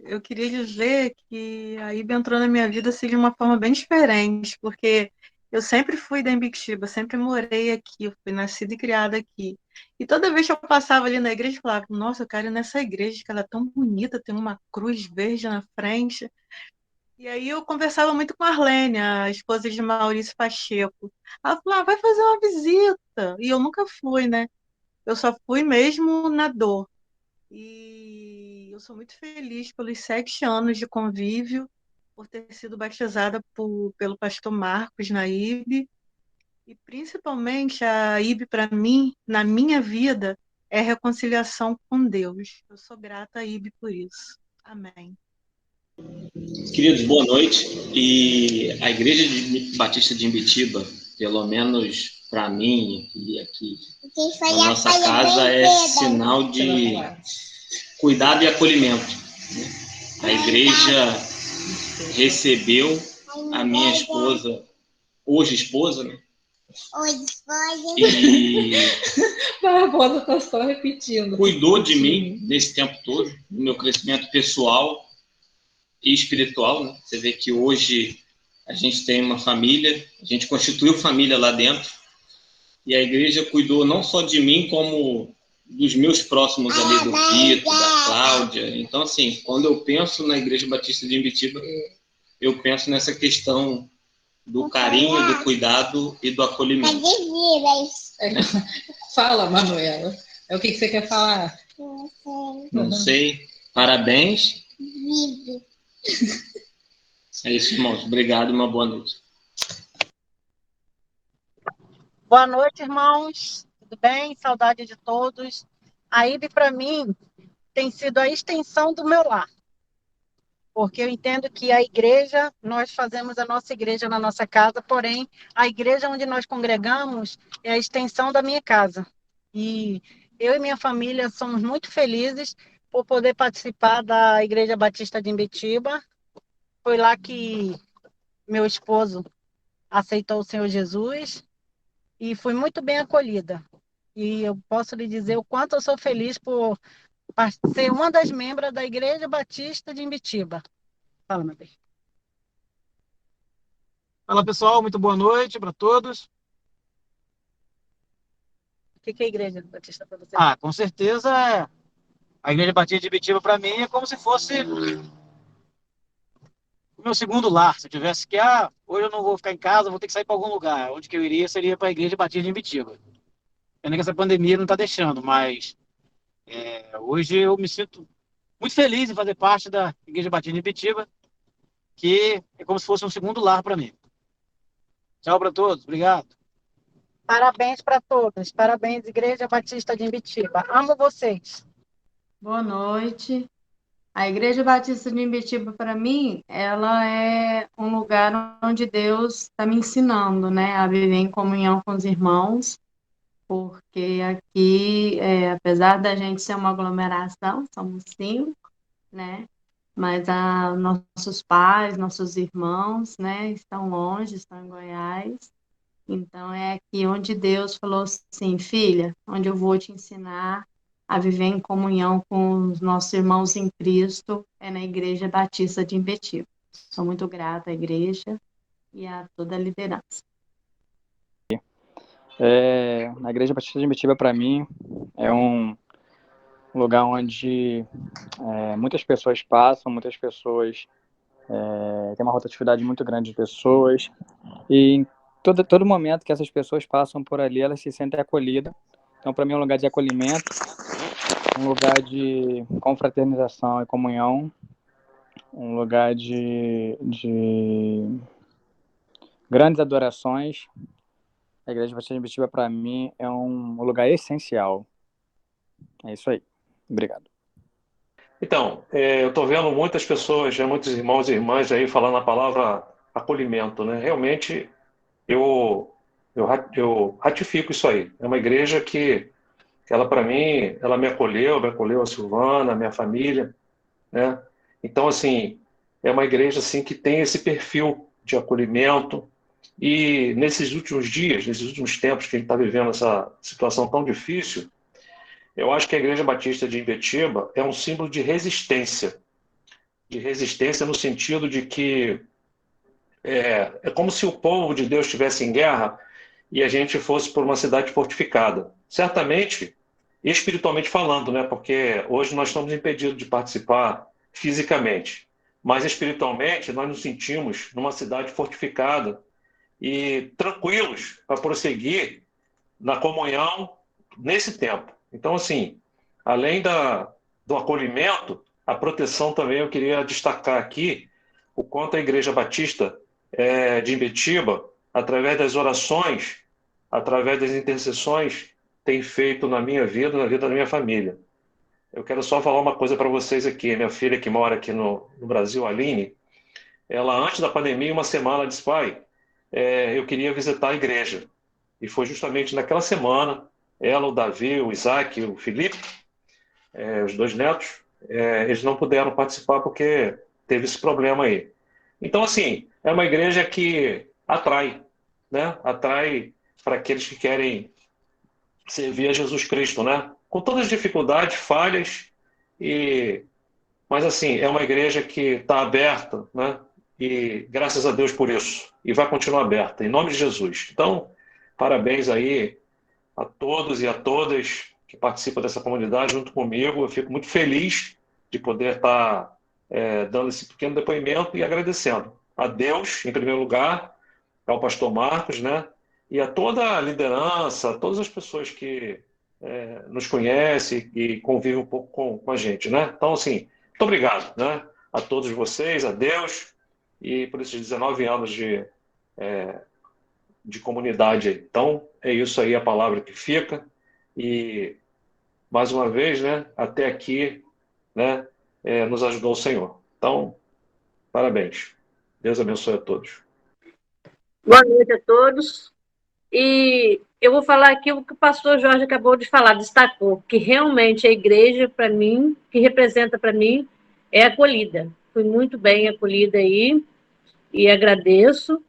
Eu queria dizer que a Ibe entrou na minha vida assim, de uma forma bem diferente, porque eu sempre fui da Imbitiba, sempre morei aqui, eu fui nascida e criada aqui. E toda vez que eu passava ali na igreja, eu falava, nossa, eu quero ir nessa igreja, que ela é tão bonita, tem uma cruz verde na frente. E aí eu conversava muito com a Arlene, a esposa de Maurício Pacheco. Ela falou, vai fazer uma visita. E eu nunca fui, né? Eu só fui mesmo na dor. E eu sou muito feliz pelos 7 anos de convívio. por ter sido batizada pelo pastor Marcos na IB. E principalmente a IB, para mim, na minha vida, é reconciliação com Deus. Eu sou grata à IB por isso. Amém. Queridos, boa noite. E a Igreja Batista de Imbitiba, pelo menos para mim e aqui na nossa casa, é sinal de cuidado e acolhimento. A igreja recebeu a minha esposa, hoje esposa, né? E Barbosa está só repetindo. Cuidou de mim nesse tempo todo, no meu crescimento pessoal e espiritual, né? Você vê que hoje a gente tem uma família, a gente constituiu família lá dentro, e a igreja cuidou não só de mim, como dos meus próximos ali, do Vitor, da Cláudia. Então, assim, quando eu penso na Igreja Batista de Imbitiba, eu penso nessa questão do carinho, do cuidado e do acolhimento. Fala, Manuela. É o que você quer falar? Não sei. Parabéns. É isso, irmãos. Obrigado e uma boa noite. Boa noite, irmãos. Tudo bem? Saudade de todos. A IB, para mim, tem sido a extensão do meu lar. Porque eu entendo que a igreja, nós fazemos a nossa igreja na nossa casa, porém, a igreja onde nós congregamos é a extensão da minha casa. E eu e minha família somos muito felizes por poder participar da Igreja Batista de Imbitiba. Foi lá que meu esposo aceitou o Senhor Jesus e fui muito bem acolhida. E eu posso lhe dizer o quanto eu sou feliz por ser uma das membros da Igreja Batista de Imbitiba. Fala, meu bem. Fala, pessoal, muito boa noite para todos. O que é a Igreja Batista para você? Com certeza, a Igreja Batista de Imbitiba, para mim, é como se fosse o meu segundo lar. Se eu tivesse que, hoje eu não vou ficar em casa, vou ter que sair para algum lugar. Onde que eu iria seria para a Igreja Batista de Imbitiba. Pena que essa pandemia não está deixando, mas hoje eu me sinto muito feliz em fazer parte da Igreja Batista de Imbitiba, que é como se fosse um segundo lar para mim. Tchau para todos, obrigado. Parabéns para todos, parabéns, Igreja Batista de Imbitiba. Amo vocês. Boa noite. A Igreja Batista de Imbitiba, para mim, ela é um lugar onde Deus está me ensinando, né, a viver em comunhão com os irmãos, porque aqui, apesar da gente ser uma aglomeração, somos 5, né, mas nossos pais, nossos irmãos, né, estão longe, estão em Goiás. Então, é aqui onde Deus falou assim, filha, onde eu vou te ensinar a viver em comunhão com os nossos irmãos em Cristo, é na Igreja Batista de Imbitiba. Sou muito grata à igreja e a toda a liderança. A Igreja Batista de Imbitiba, para mim, é um lugar onde muitas pessoas passam, muitas pessoas tem uma rotatividade muito grande de pessoas, e em todo momento que essas pessoas passam por ali, elas se sentem acolhidas. Então, para mim, é um lugar de acolhimento, um lugar de confraternização e comunhão, um lugar de grandes adorações. A Igreja Batista de Imbitiba, para mim, é um lugar essencial. É isso aí. Obrigado. Então, eu estou vendo muitas pessoas, muitos irmãos e irmãs aí falando a palavra acolhimento, né? Realmente, eu ratifico isso aí. É uma igreja que ela, para mim, ela me acolheu a Silvana, a minha família, né? Então, assim, é uma igreja assim, que tem esse perfil de acolhimento. E nesses últimos dias, nesses últimos tempos que a gente está vivendo essa situação tão difícil, eu acho que a Igreja Batista de Imbitiba é um símbolo de resistência no sentido de que é como se o povo de Deus estivesse em guerra e a gente fosse por uma cidade fortificada. Certamente, espiritualmente falando, né? Porque hoje nós estamos impedidos de participar fisicamente, mas espiritualmente nós nos sentimos numa cidade fortificada e tranquilos para prosseguir na comunhão nesse tempo. Então, assim, além do acolhimento, a proteção também eu queria destacar aqui o quanto a Igreja Batista de Imbetiba, através das orações, através das intercessões, tem feito na minha vida, na vida da minha família. Eu quero só falar uma coisa para vocês aqui. Minha filha, que mora aqui no Brasil, a Aline, ela, antes da pandemia, uma semana, disse: pai, eu queria visitar a igreja. E foi justamente naquela semana, ela, o Davi, o Isaac, o Felipe, os 2 netos, eles não puderam participar porque teve esse problema aí. Então, assim, é uma igreja que atrai, né? Atrai para aqueles que querem servir a Jesus Cristo, né? Com todas as dificuldades, falhas, mas, assim, é uma igreja que está aberta, né? E graças a Deus por isso. E vai continuar aberta, em nome de Jesus. Então, parabéns aí a todos e a todas que participam dessa comunidade junto comigo. Eu fico muito feliz de poder estar dando esse pequeno depoimento e agradecendo a Deus, em primeiro lugar, ao pastor Marcos, né? E a toda a liderança, a todas as pessoas que nos conhecem e convivem um pouco com a gente, né? Então, assim, muito obrigado, né? A todos vocês, a Deus, e por esses 19 anos de comunidade aí. Então, é isso aí a palavra que fica. E, mais uma vez, né, até aqui, né, nos ajudou o Senhor. Então, parabéns. Deus abençoe a todos. Boa noite a todos. E eu vou falar aqui o que o pastor Jorge acabou de falar, destacou, que realmente a igreja, para mim, que representa para mim, é acolhida. Fui muito bem acolhida aí, e agradeço.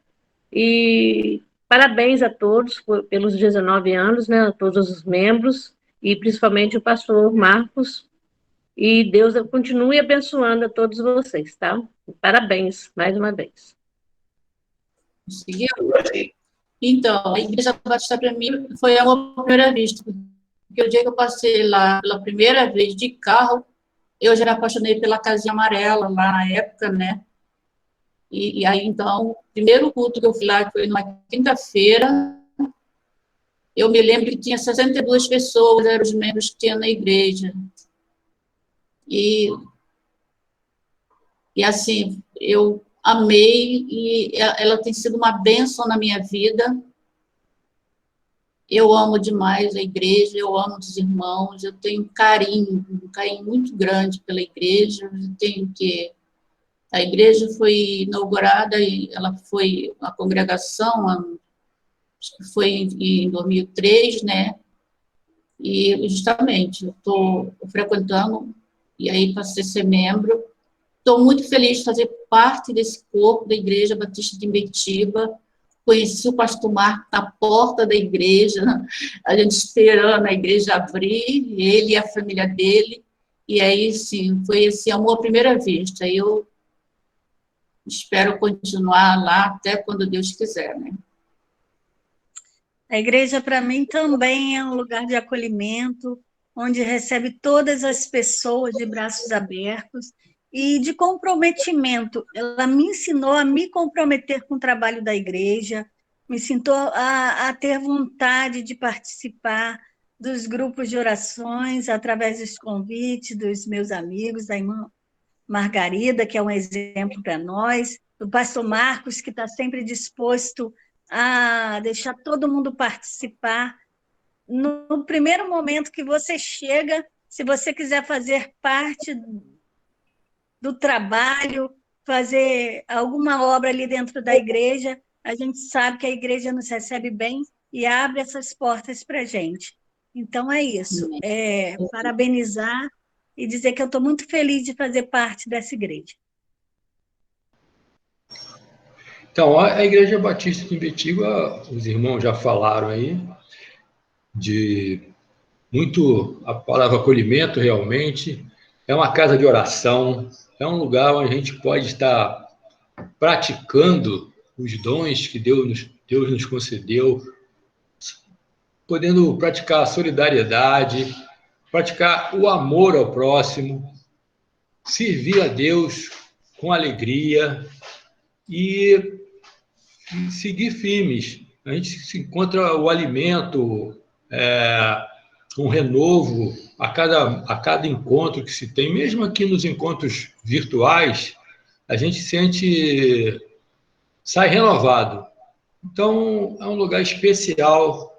E parabéns a todos pelos 19 anos, né, a todos os membros, e principalmente o pastor Marcos. E Deus continue abençoando a todos vocês, tá? Parabéns, mais uma vez. Conseguiu? Então, a Igreja Batista para mim foi a minha primeira vista, porque o dia que eu passei lá pela primeira vez de carro, eu já me apaixonei pela casinha amarela lá na época, né? E aí, então, o primeiro culto que eu fui lá foi numa quinta-feira. Eu me lembro que tinha 62 pessoas, eram os membros que tinha na igreja. E assim, eu amei, e ela tem sido uma bênção na minha vida. Eu amo demais a igreja, eu amo os irmãos, eu tenho um carinho muito grande pela igreja. Eu tenho que... A igreja foi inaugurada, e ela foi uma congregação, acho que foi em 2003, né? E justamente eu estou frequentando, e aí passei a ser membro. Estou muito feliz de fazer parte desse corpo da Igreja Batista de Imbetiba. Conheci o pastor Marcos na porta da igreja, a gente esperando a igreja abrir, ele e a família dele. E aí, sim, foi esse amor à primeira vista. Eu espero continuar lá até quando Deus quiser, né? A igreja, para mim, também é um lugar de acolhimento, onde recebe todas as pessoas de braços abertos e de comprometimento. Ela me ensinou a me comprometer com o trabalho da igreja, me ensinou a ter vontade de participar dos grupos de orações, através dos convites dos meus amigos, da irmã Margarida, que é um exemplo para nós, do pastor Marcos, que está sempre disposto a deixar todo mundo participar. No primeiro momento que você chega, se você quiser fazer parte do trabalho, fazer alguma obra ali dentro da igreja, a gente sabe que a igreja nos recebe bem e abre essas portas para a gente. Então, é isso. Parabenizar e dizer que eu estou muito feliz de fazer parte dessa igreja. Então, a Igreja Batista de Imbetiba, os irmãos já falaram aí, de muito a palavra acolhimento, realmente. É uma casa de oração, é um lugar onde a gente pode estar praticando os dons que Deus nos concedeu, podendo praticar a solidariedade, praticar o amor ao próximo, servir a Deus com alegria e seguir firmes. A gente se encontra o alimento, um renovo a cada encontro que se tem, mesmo aqui nos encontros virtuais, a gente sai renovado. Então, é um lugar especial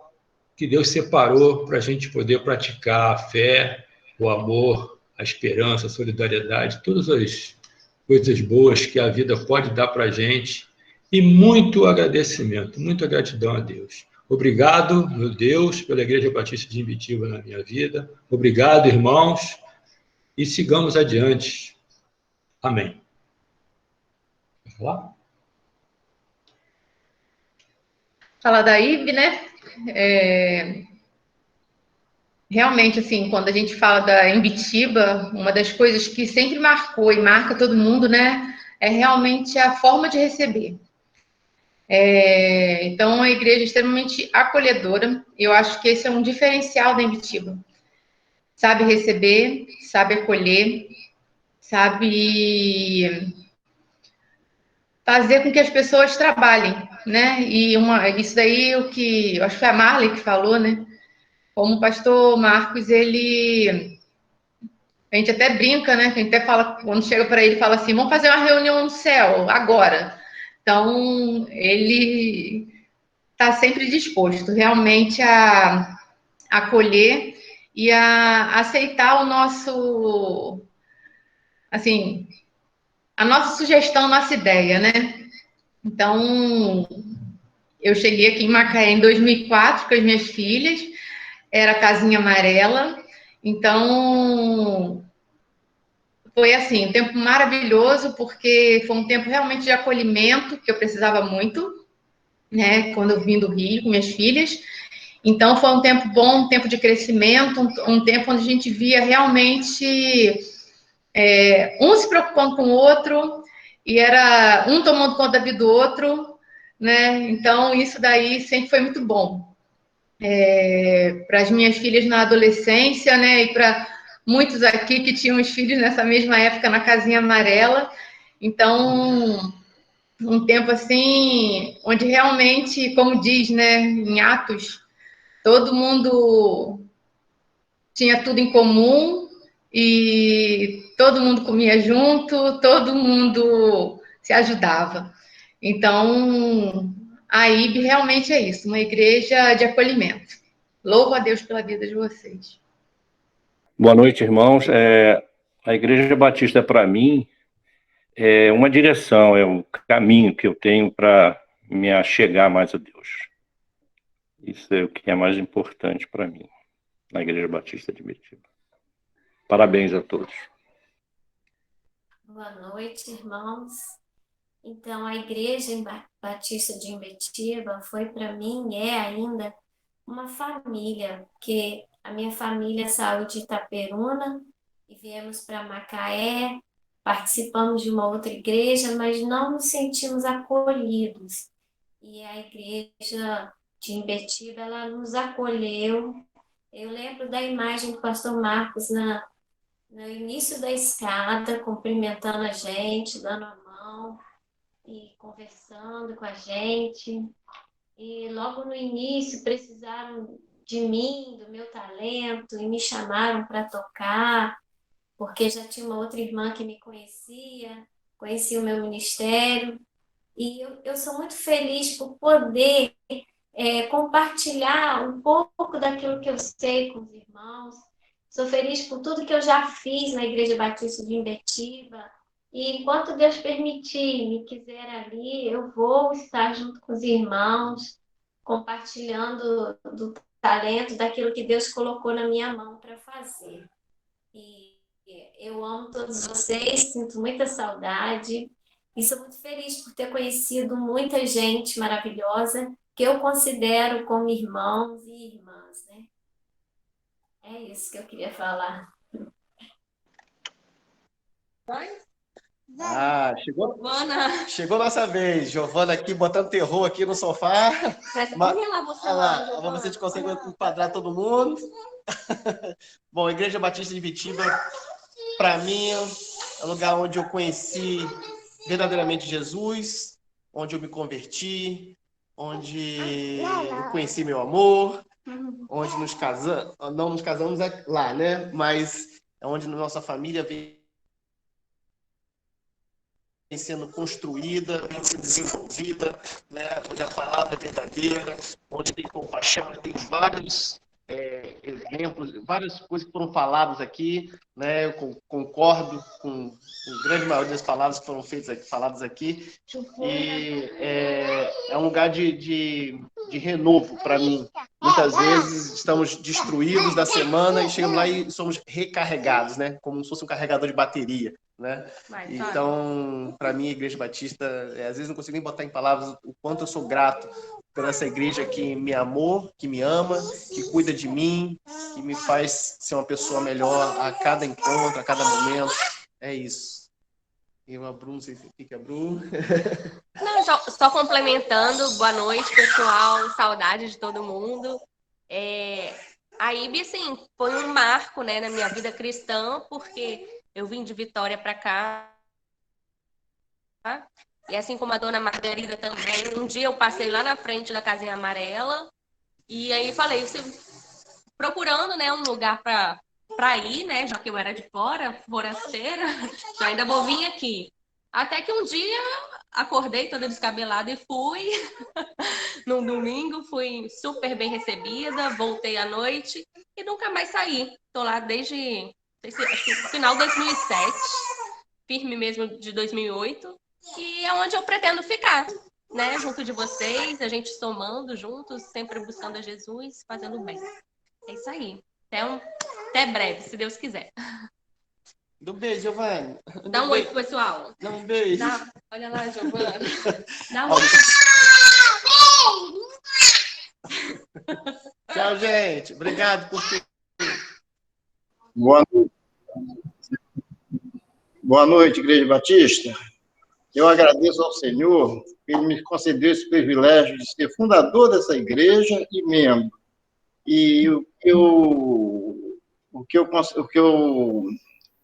que Deus separou para a gente poder praticar a fé, o amor, a esperança, a solidariedade, todas as coisas boas que a vida pode dar para a gente. E muito agradecimento, muita gratidão a Deus. Obrigado, meu Deus, pela Igreja Batista de Imbitiba na minha vida. Obrigado, irmãos, e sigamos adiante. Amém. Quer falar? Falar da IB, né? Realmente, assim, quando a gente fala da Imbitiba, uma das coisas que sempre marcou e marca todo mundo, né? É realmente a forma de receber. Então, uma igreja extremamente acolhedora. Eu acho que esse é um diferencial da Imbitiba. Sabe receber, sabe acolher, sabe fazer com que as pessoas trabalhem, né? E isso daí o que eu acho que foi a Marley que falou, né? Como o pastor Marcos, a gente até brinca, né? A gente até fala, quando chega para ele, fala assim: vamos fazer uma reunião no céu agora. Então, ele está sempre disposto realmente a acolher e a aceitar o nosso, assim, a nossa sugestão, a nossa ideia, né? Então, eu cheguei aqui em Macaé em 2004 com as minhas filhas, era a casinha amarela, então foi assim, um tempo maravilhoso, porque foi um tempo realmente de acolhimento, que eu precisava muito, né, quando eu vim do Rio com minhas filhas. Então, foi um tempo bom, um tempo de crescimento, um tempo onde a gente via realmente um se preocupando com o outro, e era um tomando conta da vida do outro, né? Então, isso daí sempre foi muito bom. Para as minhas filhas na adolescência, né, e para muitos aqui que tinham os filhos nessa mesma época na casinha amarela. Então, um tempo assim, onde realmente, como diz, né, em Atos, todo mundo tinha tudo em comum e todo mundo comia junto, todo mundo se ajudava. Então, a IB realmente é isso, uma igreja de acolhimento. Louvo a Deus pela vida de vocês. Boa noite, irmãos. A Igreja Batista, para mim, é uma direção, é um caminho que eu tenho para me achegar mais a Deus. Isso é o que é mais importante para mim, na Igreja Batista de Imbitiba. Parabéns a todos. Boa noite, irmãos. Então, a Igreja Batista de Imbitiba foi para mim, é ainda uma família, porque a minha família saiu de Itaperuna e viemos para Macaé, participamos de uma outra igreja, mas não nos sentimos acolhidos. E a Igreja de Imbitiba, ela nos acolheu. Eu lembro da imagem do pastor Marcos no início da escada, cumprimentando a gente, dando a mão e conversando com a gente. E logo no início precisaram de mim, do meu talento, e me chamaram para tocar, porque já tinha uma outra irmã que me conhecia o meu ministério. E eu sou muito feliz por poder compartilhar um pouco daquilo que eu sei com os irmãos. Sou feliz por tudo que eu já fiz na Igreja Batista de Imbitiba. E enquanto Deus permitir, me quiser ali, eu vou estar junto com os irmãos, compartilhando do talento, daquilo que Deus colocou na minha mão para fazer. E eu amo todos vocês, sinto muita saudade. E sou muito feliz por ter conhecido muita gente maravilhosa que eu considero como irmãos e irmãs, né? É isso que eu queria falar. Chegou nossa vez. Giovana aqui, botando terror aqui no sofá. Vamos ver se a gente consegue enquadrar todo mundo. Bom, a Igreja Batista de Imbitiba, para mim, é o lugar onde eu conheci verdadeiramente Jesus, onde eu me converti, onde eu conheci meu amor, onde nos casamos, não nos casamos lá, né? Mas é onde nossa família veio sendo construída, vem sendo desenvolvida, né? Onde a palavra é verdadeira, onde tem compaixão, tem vários exemplos, várias coisas que foram faladas aqui, né? Eu concordo com a grande maioria das palavras que foram faladas aqui, e é um lugar de renovo para mim. Muitas vezes estamos destruídos da semana e chegamos lá e somos recarregados, né? Como se fosse um carregador de bateria, né? Então, para mim, a Igreja Batista, às vezes não consigo nem botar em palavras o quanto eu sou grato por essa igreja que me amou, que me ama, que cuida de mim, que me faz ser uma pessoa melhor a cada encontro, a cada momento. É isso. Eu, a Bru, não sei se fica a Bru. Não, só complementando, boa noite, pessoal, saudade de todo mundo. A IB, assim, foi um marco, né, na minha vida cristã, porque eu vim de Vitória para cá, tá? E assim como a dona Margarida também, um dia eu passei lá na frente da Casinha Amarela, e aí falei, procurando, né, um lugar para ir, né, já que eu era de fora, forasteira, eu ainda vou vir aqui. Até que um dia acordei toda descabelada e fui. No domingo fui super bem recebida, voltei à noite e nunca mais saí. Estou lá desde acho que final de 2007, firme mesmo de 2008, e é onde eu pretendo ficar, né, junto de vocês, a gente somando juntos, sempre buscando a Jesus, fazendo bem. É isso aí. Até breve, se Deus quiser. Dá um beijo, Giovana. Dá um oi pro pessoal. Dá um beijo. Olha lá, Giovana. Dá um oi. Tchau, gente. Obrigado por ter. Boa noite. Boa noite, Igreja Batista. Eu agradeço ao Senhor que Ele me concedeu esse privilégio de ser fundador dessa igreja e membro. E o que eu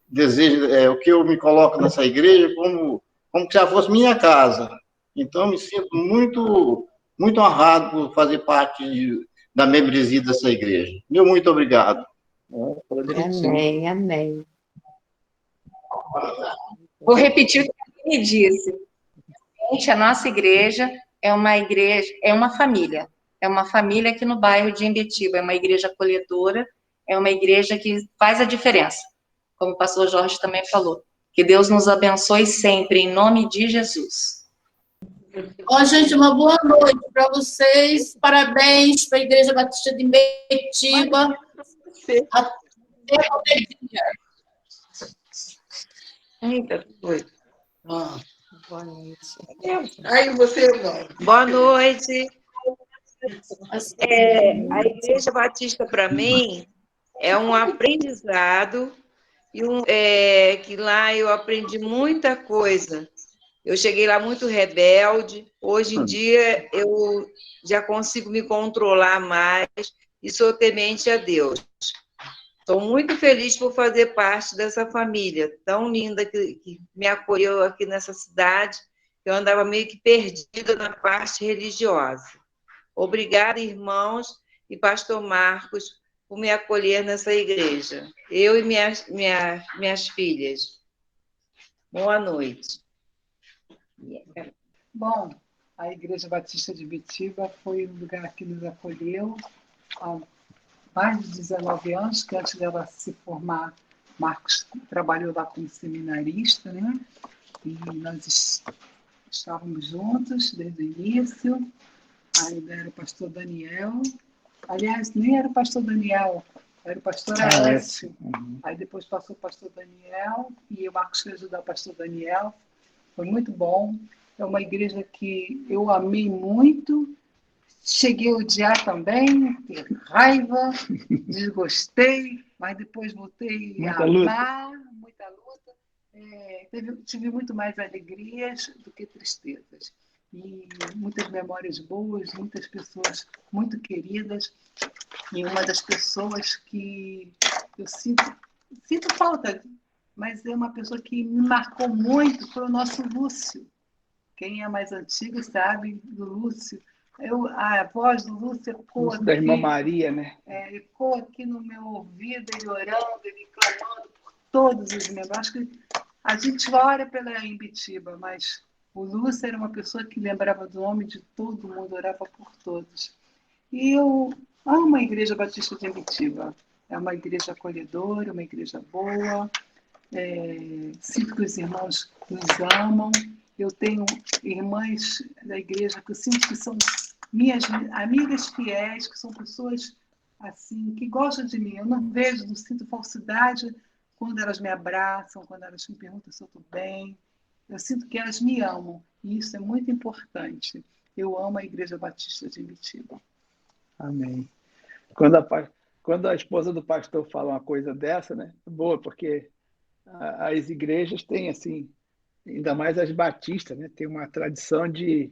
desejo, o que eu me coloco nessa igreja como que já fosse minha casa. Então, me sinto muito, muito honrado por fazer parte da membresia dessa igreja. Meu muito obrigado. Amém, amém. Vou repetir o que ele disse. Gente, a nossa igreja, é uma família. É uma família aqui no bairro de Imbetiba. É uma igreja acolhedora, é uma igreja que faz a diferença. Como o pastor Jorge também falou. Que Deus nos abençoe sempre, em nome de Jesus. Gente, uma boa noite para vocês. Parabéns para a Igreja Batista de Imbetiba. Até qualquer dia. Eita, foi. Boa noite. Aí você, não. Boa noite. A Igreja Batista, para mim, é um aprendizado, e que lá eu aprendi muita coisa. Eu cheguei lá muito rebelde, hoje em dia eu já consigo me controlar mais e sou temente a Deus. Estou muito feliz por fazer parte dessa família tão linda que me acolheu aqui nessa cidade. Eu andava meio que perdida na parte religiosa. Obrigada, irmãos e pastor Marcos, por me acolher nessa igreja. Eu e minhas filhas. Boa noite. Bom, a Igreja Batista de Imbetiba foi um lugar que nos acolheu há mais de 19 anos, que antes dela se formar, Marcos trabalhou lá como seminarista, né? E nós estávamos juntos desde o início. Ainda era o pastor Daniel. Aliás, nem era o pastor Daniel, era o pastor Aécio. Aí depois passou o pastor Daniel, e o Marcos foi ajudar o pastor Daniel. Foi muito bom. É uma igreja que eu amei muito. Cheguei a odiar também, ter raiva, desgostei, mas depois voltei a amar, muita luta. Tive muito mais alegrias do que tristezas. E muitas memórias boas, muitas pessoas muito queridas. E uma das pessoas que eu sinto falta, mas é uma pessoa que me marcou muito, foi o nosso Lúcio. Quem é mais antigo sabe do Lúcio. A voz do Lúcio ecoa aqui. Da irmã Maria, né? Ecoa aqui no meu ouvido, ele orando, ele clamando por todos os membros. Acho que A gente ora pela Imbitiba, mas o Lúcio era uma pessoa que lembrava do nome de todo mundo, orava por todos. E eu amo a Igreja Batista de Imbitiba. É uma igreja acolhedora, uma igreja boa. Sinto que os irmãos nos amam. Eu tenho irmãs da igreja que eu sinto que são minhas amigas fiéis, que são pessoas assim que gostam de mim. Eu não vejo, não sinto falsidade quando elas me abraçam, quando elas me perguntam se eu estou bem. Eu sinto que elas me amam, e isso é muito importante. Eu amo a Igreja Batista de Imbitiba. Amém. Quando a esposa do pastor fala uma coisa dessa, né? É boa, porque as igrejas têm, assim, ainda mais as batistas, né? Tem uma tradição de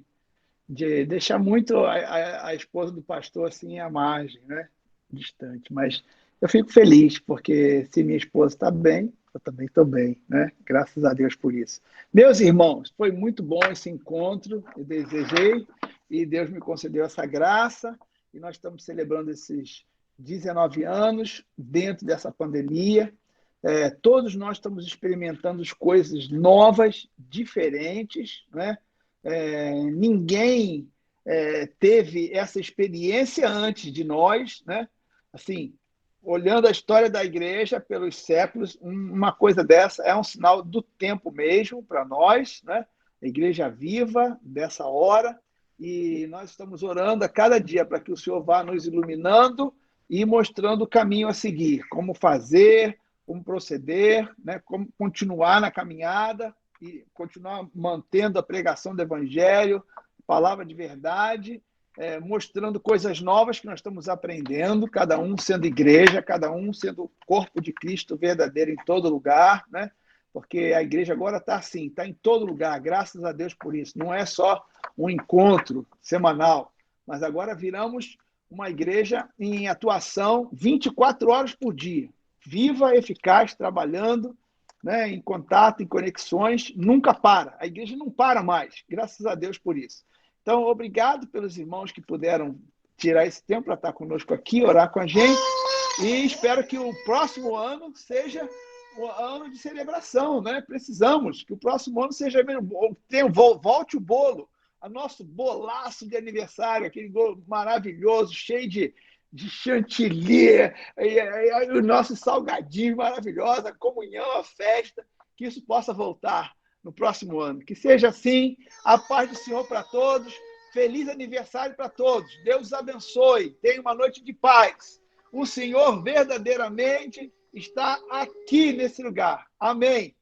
deixar muito a esposa do pastor assim à margem, né? Distante. Mas eu fico feliz, porque se minha esposa está bem, eu também estou bem, né? Graças a Deus por isso. Meus irmãos, foi muito bom esse encontro, eu desejei, e Deus me concedeu essa graça, e nós estamos celebrando esses 19 anos dentro dessa pandemia. Todos nós estamos experimentando coisas novas, diferentes, né? Ninguém teve essa experiência antes de nós, né? Assim, olhando a história da igreja pelos séculos, uma coisa dessa é um sinal do tempo mesmo para nós, né? A igreja viva dessa hora, e nós estamos orando a cada dia para que o Senhor vá nos iluminando e mostrando o caminho a seguir, como fazer, como proceder, né? Como continuar na caminhada e continuar mantendo a pregação do Evangelho, palavra de verdade, mostrando coisas novas que nós estamos aprendendo, cada um sendo igreja, cada um sendo corpo de Cristo verdadeiro em todo lugar, né? Porque a igreja agora está assim, está em todo lugar, graças a Deus por isso. Não é só um encontro semanal, mas agora viramos uma igreja em atuação 24 horas por dia, viva, eficaz, trabalhando, né, em contato, em conexões, nunca para. A igreja não para mais, graças a Deus por isso. Então, obrigado pelos irmãos que puderam tirar esse tempo para estar conosco aqui, orar com a gente, e espero que o próximo ano seja um ano de celebração, né? Precisamos que o próximo ano seja volte o bolo, o nosso bolaço de aniversário, aquele bolo maravilhoso, cheio de chantilly, e o nosso salgadinho maravilhoso, a comunhão, a festa, que isso possa voltar no próximo ano. Que seja assim, a paz do Senhor para todos, feliz aniversário para todos, Deus os abençoe, tenha uma noite de paz. O Senhor verdadeiramente está aqui nesse lugar. Amém.